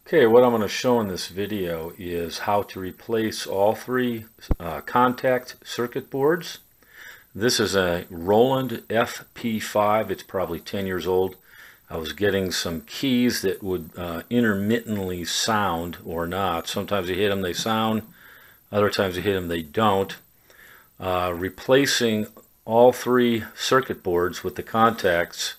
Okay, what I'm going to show in this video is how to replace all three contact circuit boards. This is a Roland FP5. It's probably 10 years old. I was getting some keys that would intermittently sound or not. Sometimes you hit them, they sound. Other times you hit them, they don't. Replacing all three circuit boards with the contacts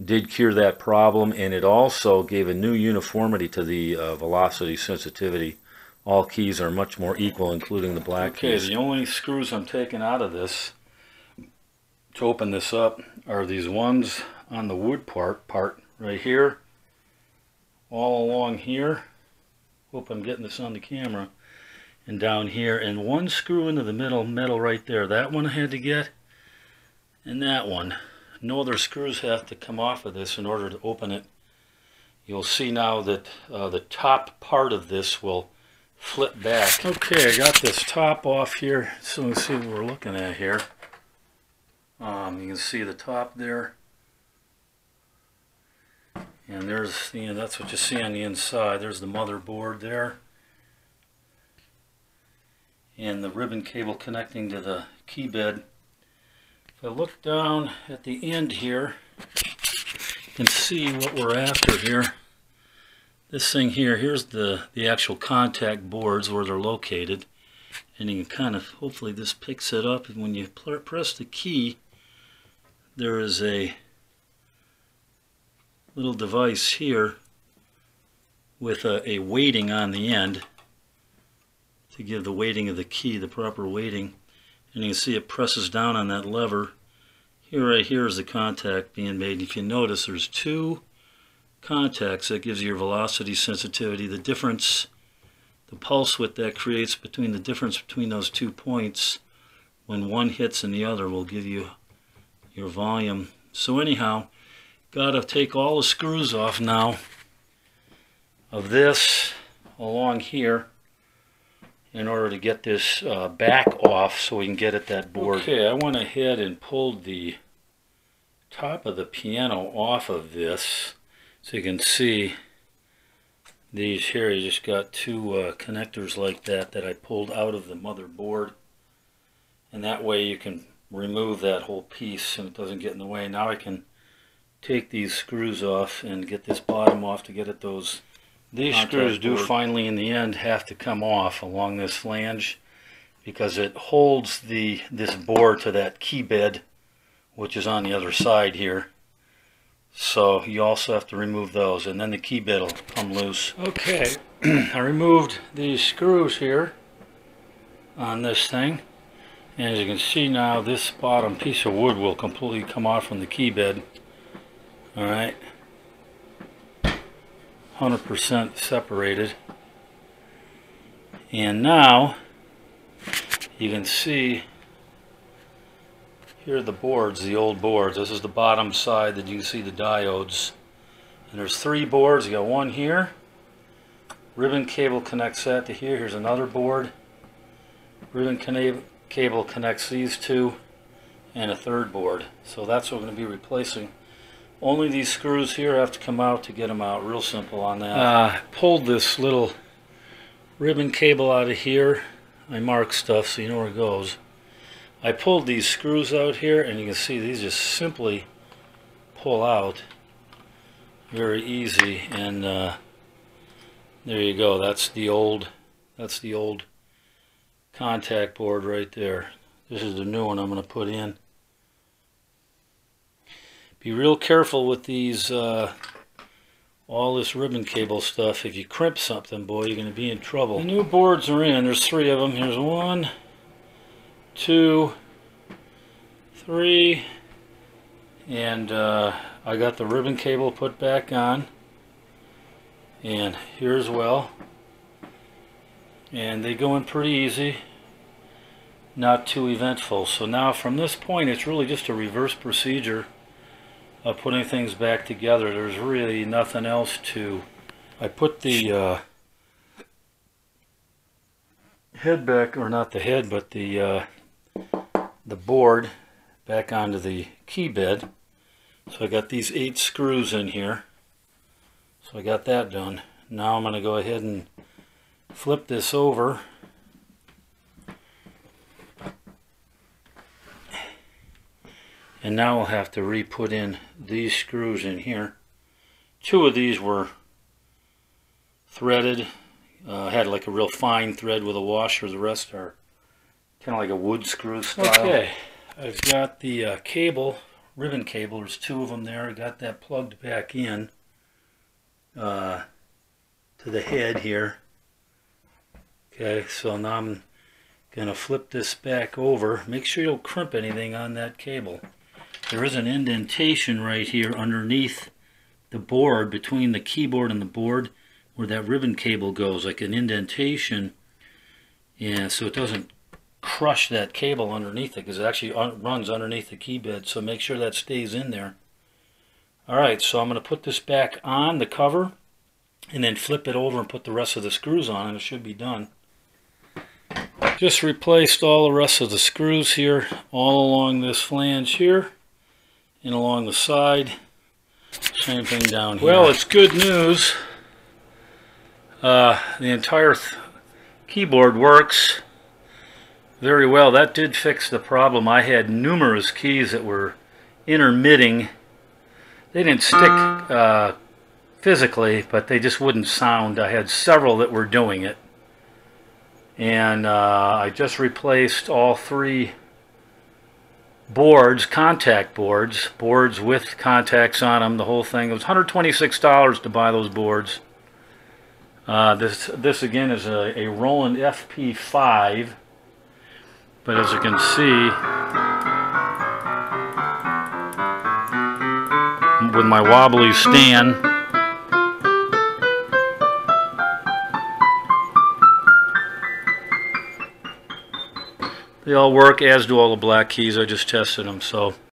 did cure that problem, and it also gave a new uniformity to the velocity sensitivity. All keys are much more equal, including the black keys. Okay, the only screws I'm taking out of this to open this up are these ones on the wood part right here, all along here. Hope I'm getting this on the camera. And down here, and one screw into the metal right there. That one I had to get, and that one. No other screws have to come off of this in order to open it. You'll see now that the top part of this will flip back. Okay, I got this top off here, so let's see what we're looking at here. You can see the top there, and there's that's what you see on the inside. There's the motherboard there, and the ribbon cable connecting to the key bed. If I look down at the end here, you can see what we're after here. This thing here, here's the actual contact boards where they're located. And you can kind of, hopefully this picks it up. And when you press the key, there is a little device here with a weighting on the end to give the weighting of the key, the proper weighting. And you can see it presses down on that lever. Here, right here is the contact being made. And if you notice, there's two contacts that gives you your velocity sensitivity. The difference, the pulse width that creates between the difference between those 2 points when one hits and the other will give you your volume. So anyhow, got to take all the screws off now of this along here in order to get this back off so we can get at that board. Okay, I went ahead and pulled the top of the piano off of this, so you can see these here. You just got two connectors like that I pulled out of the motherboard, and that way you can remove that whole piece and it doesn't get in the way. Now I can take these screws off and get this bottom off to get at those. These screws do finally in the end have to come off along this flange because it holds this board to that key bed, which is on the other side here. So you also have to remove those, and then the key bed will come loose. Okay, I removed these screws here on this thing, and as you can see now, this bottom piece of wood will completely come off from the key bed. Alright, 100% separated. And now you can see here are the boards, the old boards. This is the bottom side that you can see the diodes. And there's three boards. You got one here. Ribbon cable connects that to here. Here's another board. Ribbon cable connects these two, and a third board. So that's what we're going to be replacing. Only these screws here have to come out to get them out. Real simple on that. Pulled this little ribbon cable out of here. I marked stuff so you know where it goes. I pulled these screws out here, and you can see these just simply pull out. Very easy, and there you go. That's the old contact board right there. This is the new one I'm going to put in. Be real careful with these, all this ribbon cable stuff. If you crimp something, boy, you're going to be in trouble. The new boards are in. There's three of them. Here's 1, 2, 3, and I got the ribbon cable put back on, and here as well. And they go in pretty easy, not too eventful. So now from this point, it's really just a reverse procedure of putting things back together. There's really nothing else to. I put the head back, or not the head, but the board back onto the key bed. So I got these 8 screws in here. So I got that done. Now I'm going to go ahead and flip this over. And now we'll have to re-put in these screws in here. 2 of these were threaded. Had like a real fine thread with a washer. The rest are kind of like a wood screw style. Okay, I've got the cable, ribbon cable. There's 2 of them there. I got that plugged back in to the head here. Okay, so now I'm going to flip this back over. Make sure you don't crimp anything on that cable. There is an indentation right here underneath the board, between the keyboard and the board, where that ribbon cable goes, like an indentation, and so it doesn't crush that cable underneath it, because it actually runs underneath the key bed, so make sure that stays in there. Alright, so I'm going to put this back on the cover, and then flip it over and put the rest of the screws on, and it should be done. Just replaced all the rest of the screws here, all along this flange here, and along the side. Same thing down here. Well, it's good news. The entire keyboard works very well. That did fix the problem. I had numerous keys that were intermitting. They didn't stick physically, but they just wouldn't sound. I had several that were doing it. And I just replaced all 3 boards, contact boards, boards with contacts on them, the whole thing. It was $126 to buy those boards. This again is a Roland FP5, but as you can see, with my wobbly stand, they all work, as do all the black keys. I just tested them. So